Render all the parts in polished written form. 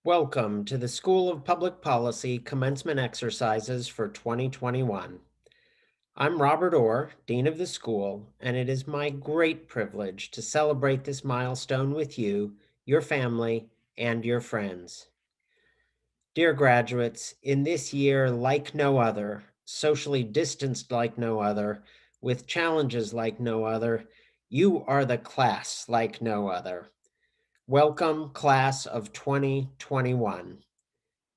Welcome to the School of Public Policy Commencement Exercises for 2021. I'm Robert Orr, Dean of the School, and it is my great privilege to celebrate this milestone with you, your family, and your friends. Dear graduates, in this year like no other, socially distanced like no other, with challenges like no other, you are the class like no other. Welcome, class of 2021.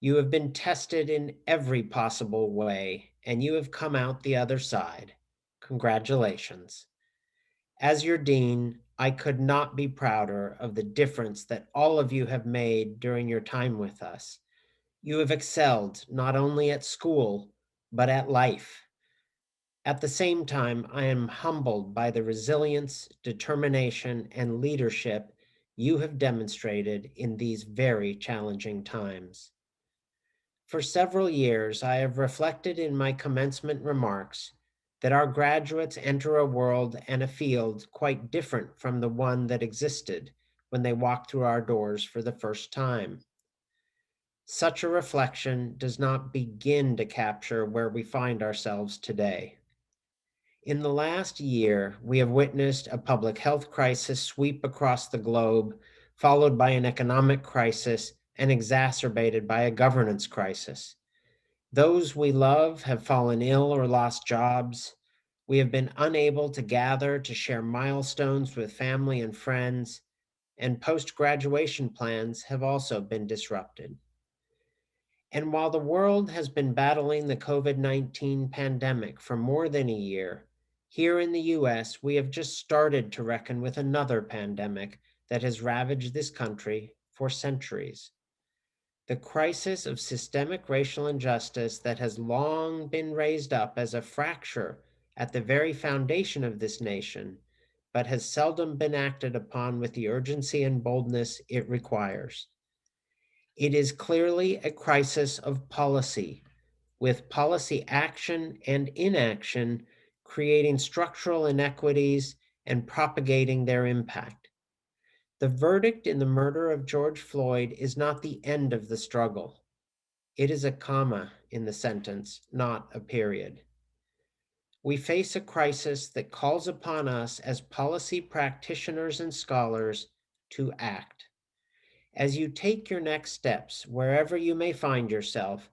You have been tested in every possible way, and you have come out the other side. Congratulations. As your dean, I could not be prouder of the difference that all of you have made during your time with us. You have excelled not only at school, but at life. At the same time, I am humbled by the resilience, determination, and leadership you have demonstrated in these very challenging times. For several years, I have reflected in my commencement remarks that our graduates enter a world and a field quite different from the one that existed when they walked through our doors for the first time. Such a reflection does not begin to capture where we find ourselves today. In the last year, we have witnessed a public health crisis sweep across the globe, followed by an economic crisis and exacerbated by a governance crisis. Those we love have fallen ill or lost jobs. We have been unable to gather to share milestones with family and friends, and post-graduation plans have also been disrupted. And while the world has been battling the COVID-19 pandemic for more than a year, here in the US, we have just started to reckon with another pandemic that has ravaged this country for centuries. The crisis of systemic racial injustice that has long been raised up as a fracture at the very foundation of this nation, but has seldom been acted upon with the urgency and boldness it requires. It is clearly a crisis of policy, with policy action and inaction creating structural inequities and propagating their impact. The verdict in the murder of George Floyd is not the end of the struggle. It is a comma in the sentence, not a period. We face a crisis that calls upon us as policy practitioners and scholars to act. As you take your next steps, wherever you may find yourself,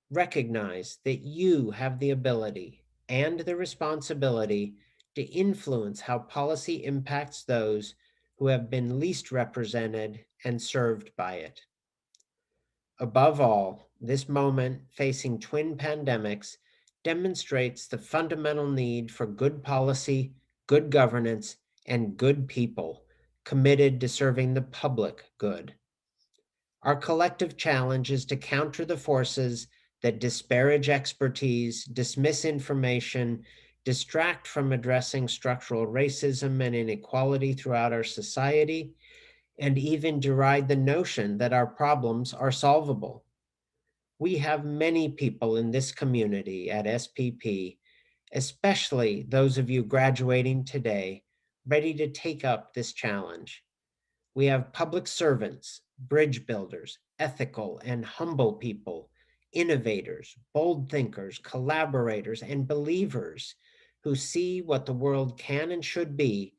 recognize that you have the ability and the responsibility to influence how policy impacts those who have been least represented and served by it. Above all, this moment facing twin pandemics demonstrates the fundamental need for good policy, good governance, and good people committed to serving the public good. Our collective challenge is to counter the forces that disparage expertise, dismiss information, distract from addressing structural racism and inequality throughout our society, and even deride the notion that our problems are solvable. We have many people in this community at SPP, especially those of you graduating today, ready to take up this challenge. We have public servants, bridge builders, ethical and humble people, innovators, bold thinkers, collaborators, and believers who see what the world can and should be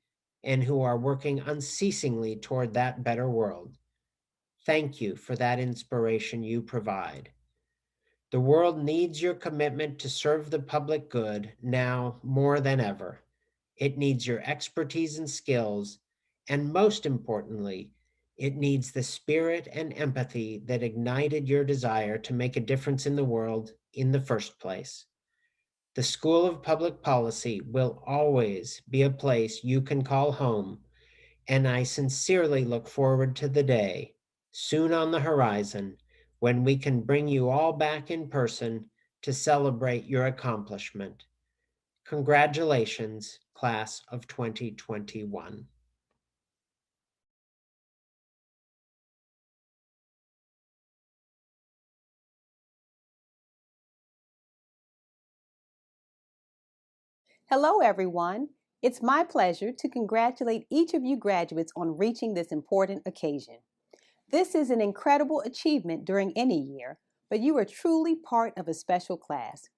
and who are working unceasingly toward that better world. Thank you for that inspiration you provide. The world needs your commitment to serve the public good now more than ever. It needs your expertise and skills, and most importantly, it needs the spirit and empathy that ignited your desire to make a difference in the world in the first place. The School of Public Policy will always be a place you can call home, and I sincerely look forward to the day, soon on the horizon, when we can bring you all back in person to celebrate your accomplishment. Congratulations, class of 2021. Hello, everyone. It's my pleasure to congratulate each of you graduates on reaching this important occasion. This is an incredible achievement during any year, but you are truly part of a special class.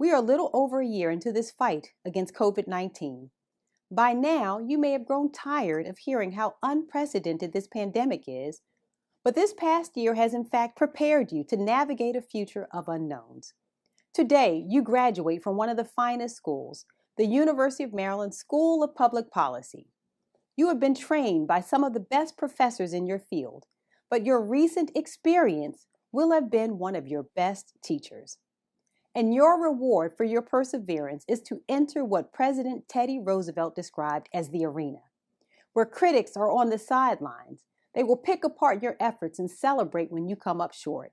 We are a little over a year into this fight against COVID-19. By now, you may have grown tired of hearing how unprecedented this pandemic is, but this past year has in fact prepared you to navigate a future of unknowns. Today, you graduate from one of the finest schools, the University of Maryland School of Public Policy. You have been trained by some of the best professors in your field, but your recent experience will have been one of your best teachers. And your reward for your perseverance is to enter what President Teddy Roosevelt described as the arena, where critics are on the sidelines. They will pick apart your efforts and celebrate when you come up short.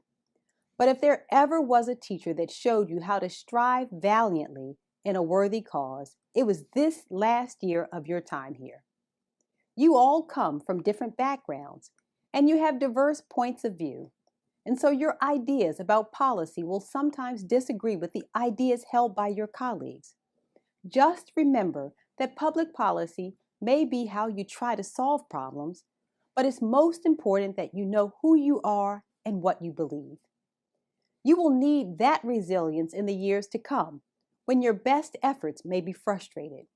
But if there ever was a teacher that showed you how to strive valiantly in a worthy cause, it was this last year of your time here. You all come from different backgrounds, and you have diverse points of view. And so your ideas about policy will sometimes disagree with the ideas held by your colleagues. Just remember that public policy may be how you try to solve problems, but it's most important that you know who you are and what you believe. You will need that resilience in the years to come, when your best efforts may be frustrated.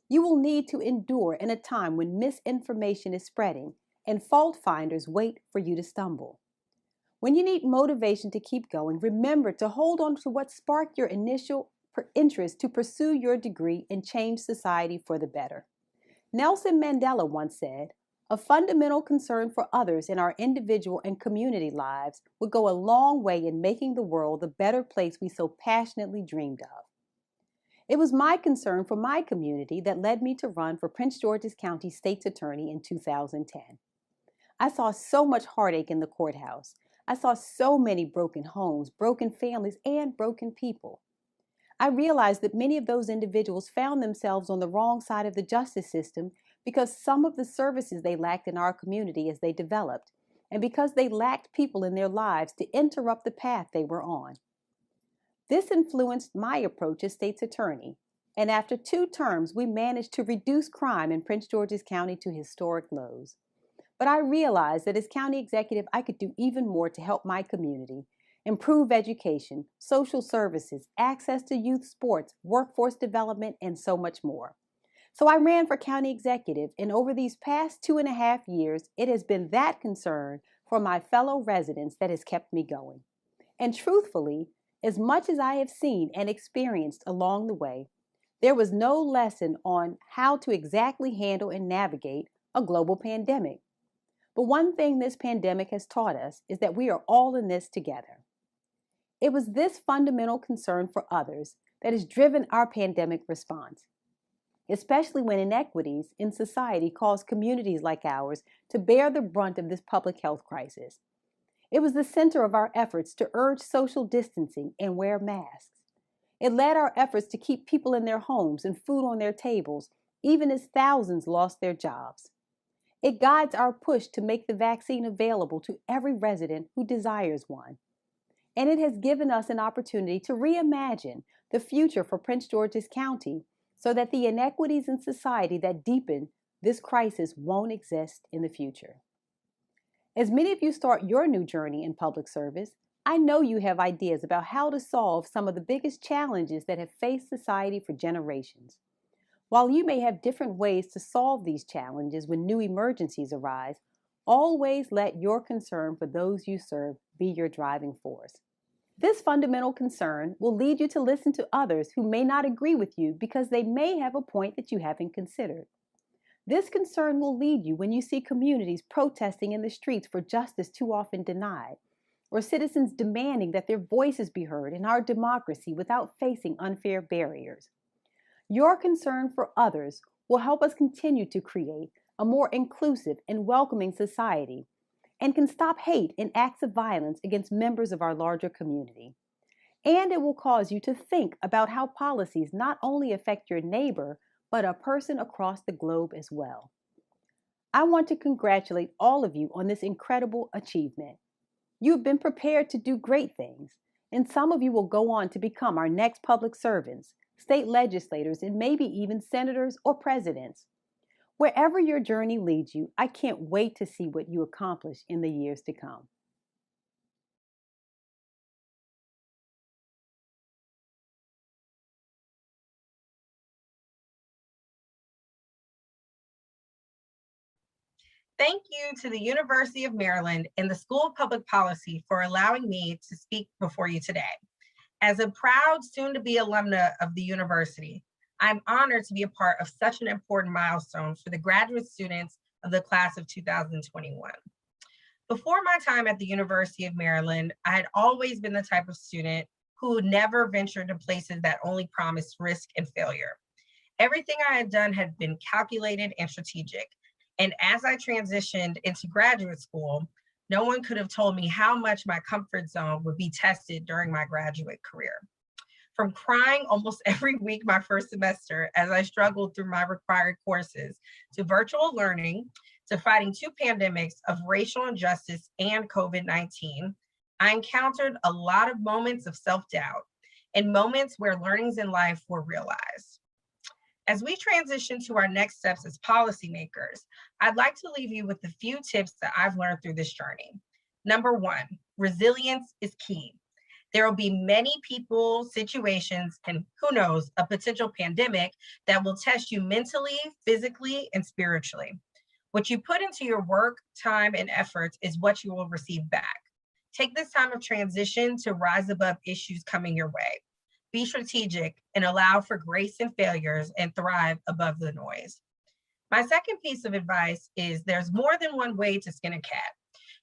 You will need to endure in a time when misinformation is spreading and fault finders wait for you to stumble. When you need motivation to keep going, remember to hold on to what sparked your initial interest to pursue your degree and change society for the better. Nelson Mandela once said, "A fundamental concern for others in our individual and community lives would go a long way in making the world the better place we so passionately dreamed of." It was my concern for my community that led me to run for Prince George's County State's Attorney in 2010. I saw so much heartache in the courthouse. I saw so many broken homes, broken families, and broken people. I realized that many of those individuals found themselves on the wrong side of the justice system because some of the services they lacked in our community as they developed, and because they lacked people in their lives to interrupt the path they were on. This influenced my approach as state's attorney, and after 2 terms, we managed to reduce crime in Prince George's County to historic lows. But I realized that as county executive, I could do even more to help my community, improve education, social services, access to youth sports, workforce development, and so much more. So I ran for county executive, and over these past 2.5 years, it has been that concern for my fellow residents that has kept me going. And truthfully, as much as I have seen and experienced along the way, there was no lesson on how to exactly handle and navigate a global pandemic. But one thing this pandemic has taught us is that we are all in this together. It was this fundamental concern for others that has driven our pandemic response, especially when inequities in society cause communities like ours to bear the brunt of this public health crisis. It was the center of our efforts to urge social distancing and wear masks. It led our efforts to keep people in their homes and food on their tables, even as thousands lost their jobs. It guides our push to make the vaccine available to every resident who desires one. And it has given us an opportunity to reimagine the future for Prince George's County so that the inequities in society that deepen this crisis won't exist in the future. As many of you start your new journey in public service, I know you have ideas about how to solve some of the biggest challenges that have faced society for generations. While you may have different ways to solve these challenges when new emergencies arise, always let your concern for those you serve be your driving force. This fundamental concern will lead you to listen to others who may not agree with you because they may have a point that you haven't considered. This concern will lead you when you see communities protesting in the streets for justice too often denied, or citizens demanding that their voices be heard in our democracy without facing unfair barriers. Your concern for others will help us continue to create a more inclusive and welcoming society and can stop hate and acts of violence against members of our larger community. And it will cause you to think about how policies not only affect your neighbor, but a person across the globe as well. I want to congratulate all of you on this incredible achievement. You've been prepared to do great things, and some of you will go on to become our next public servants, state legislators, and maybe even senators or presidents. Wherever your journey leads you, I can't wait to see what you accomplish in the years to come. Thank you to the University of Maryland and the School of Public Policy for allowing me to speak before you today. As a proud soon-to-be alumna of the university, I'm honored to be a part of such an important milestone for the graduate students of the class of 2021. Before my time at the University of Maryland, I had always been the type of student who never ventured to places that only promised risk and failure. Everything I had done had been calculated and strategic. And as I transitioned into graduate school, no one could have told me how much my comfort zone would be tested during my graduate career. From crying almost every week my first semester as I struggled through my required courses, to virtual learning, to fighting two pandemics of racial injustice and COVID-19, I encountered a lot of moments of self-doubt and moments where learnings in life were realized. As we transition to our next steps as policymakers, I'd like to leave you with a few tips that I've learned through this journey. Number one, resilience is key. There will be many people, situations, and who knows, a potential pandemic that will test you mentally, physically, and spiritually. What you put into your work, time, and efforts is what you will receive back. Take this time of transition to rise above issues coming your way. Be strategic and allow for grace in failures and thrive above the noise. My second piece of advice is there's more than one way to skin a cat.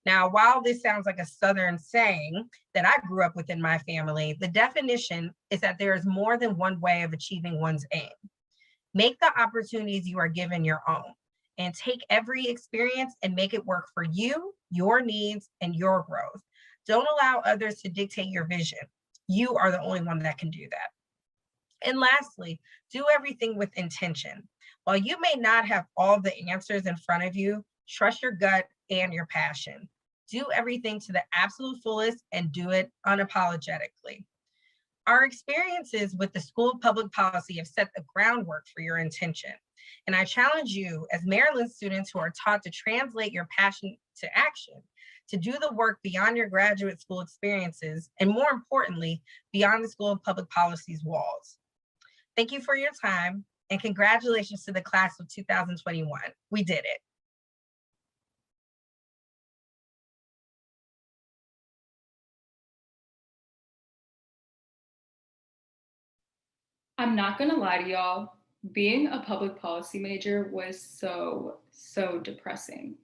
Now, while this sounds like a Southern saying that I grew up with in my family, the definition is that there is more than one way of achieving one's aim. Make the opportunities you are given your own, and take every experience and make it work for you, your needs, and your growth. Don't allow others to dictate your vision. You are the only one that can do that. And lastly, do everything with intention. While you may not have all the answers in front of you, trust your gut and your passion. Do everything to the absolute fullest and do it unapologetically. Our experiences with the School of Public Policy have set the groundwork for your intention. And I challenge you, as Maryland students who are taught to translate your passion to action, to do the work beyond your graduate school experiences, and more importantly, beyond the School of Public Policy's walls. Thank you for your time, and congratulations to the class of 2021. We did it. I'm not gonna lie to y'all, being a public policy major was so depressing.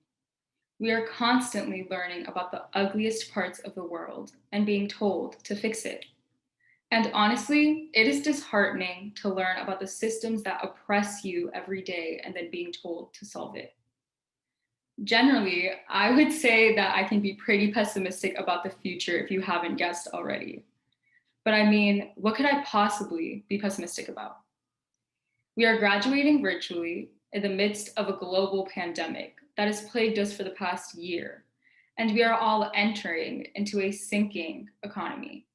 We are constantly learning about the ugliest parts of the world and being told to fix it. And honestly, it is disheartening to learn about the systems that oppress you every day and then being told to solve it. Generally, I would say that I can be pretty pessimistic about the future if you haven't guessed already. But I mean, what could I possibly be pessimistic about? We are graduating virtually in the midst of a global pandemic that has plagued us for the past year, and we are all entering into a sinking economy.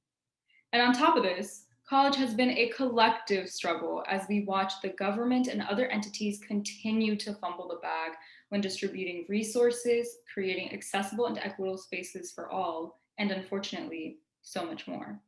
And on top of this, college has been a collective struggle as we watch the government and other entities continue to fumble the bag when distributing resources, creating accessible and equitable spaces for all, and unfortunately, so much more.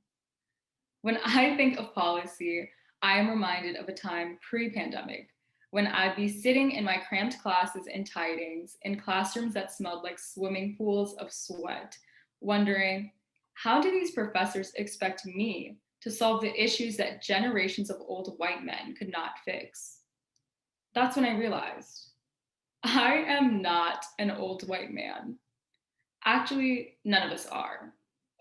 When I think of policy, I am reminded of a time pre-pandemic when I'd be sitting in my cramped classes in tidings in classrooms that smelled like swimming pools of sweat, wondering, how do these professors expect me to solve the issues that generations of old white men could not fix? That's when I realized I am not an old white man. Actually, none of us are.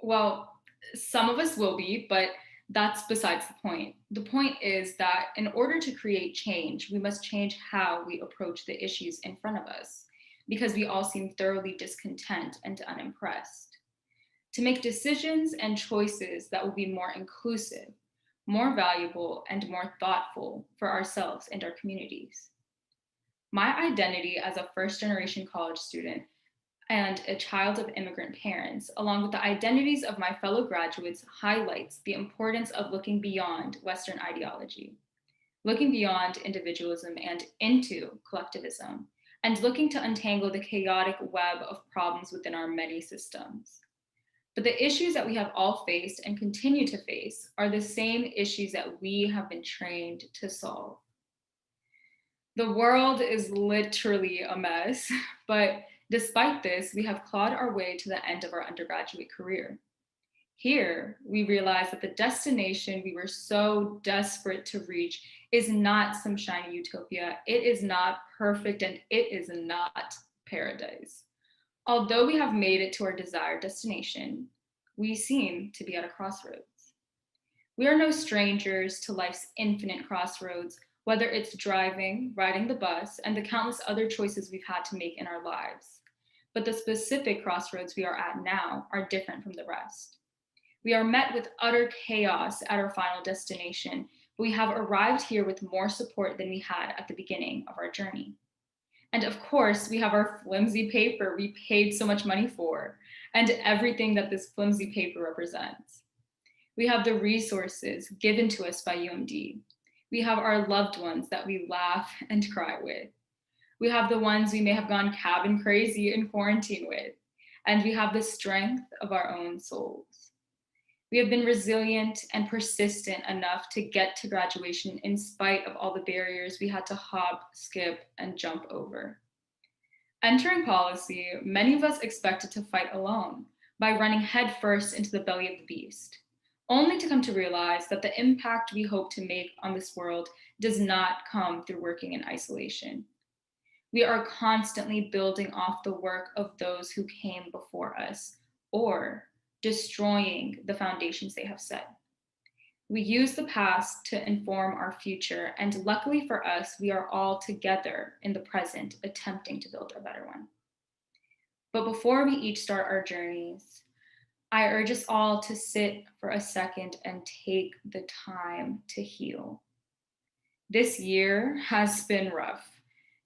Well, some of us will be, but that's besides the point. The point is that in order to create change, we must change how we approach the issues in front of us, because we all seem thoroughly discontent and unimpressed. To make decisions and choices that will be more inclusive, more valuable, and more thoughtful for ourselves and our communities. My identity as a first-generation college student and a child of immigrant parents, along with the identities of my fellow graduates, highlights the importance of looking beyond Western ideology. looking beyond individualism and into collectivism, and looking to untangle the chaotic web of problems within our many systems. But the issues that we have all faced and continue to face are the same issues that we have been trained to solve. The world is literally a mess, but despite this, we have clawed our way to the end of our undergraduate career. Here, we realize that the destination we were so desperate to reach is not some shiny utopia. It is not perfect, and it is not paradise. Although we have made it to our desired destination, we seem to be at a crossroads. We are no strangers to life's infinite crossroads, whether it's driving, riding the bus, and the countless other choices we've had to make in our lives. But the specific crossroads we are at now are different from the rest. We are met with utter chaos at our final destination, but we have arrived here with more support than we had at the beginning of our journey. And of course, we have our flimsy paper we paid so much money for, and everything that this flimsy paper represents. We have the resources given to us by UMD. We have our loved ones that we laugh and cry with. We have the ones we may have gone cabin crazy in quarantine with. And we have the strength of our own souls. We have been resilient and persistent enough to get to graduation in spite of all the barriers we had to hop, skip, and jump over. Entering policy, many of us expected to fight alone by running headfirst into the belly of the beast, only to come to realize that the impact we hope to make on this world does not come through working in isolation. We are constantly building off the work of those who came before us, or destroying the foundations they have set. We use the past to inform our future, and luckily for us, we are all together in the present, attempting to build a better one. But before we each start our journeys, I urge us all to sit for a second and take the time to heal. This year has been rough,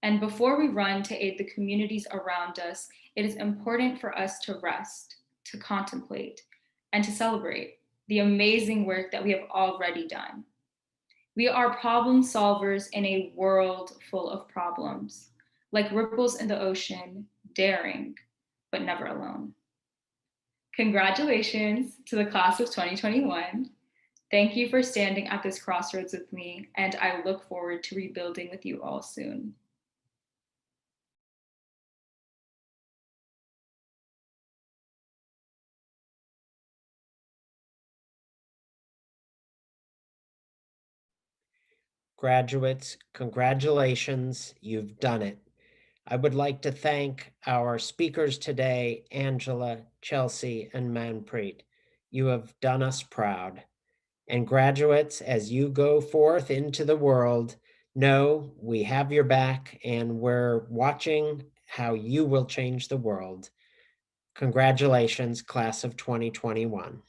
and before we run to aid the communities around us, it is important for us to rest, to contemplate, and to celebrate the amazing work that we have already done. We are problem solvers in a world full of problems, like ripples in the ocean, daring, but never alone. Congratulations to the class of 2021. Thank you for standing at this crossroads with me, and I look forward to rebuilding with you all soon. Graduates, congratulations, you've done it. I would like to thank our speakers today, Angela, Chelsea, and Manpreet. You have done us proud. And graduates, as you go forth into the world, know we have your back and we're watching how you will change the world. Congratulations, class of 2021.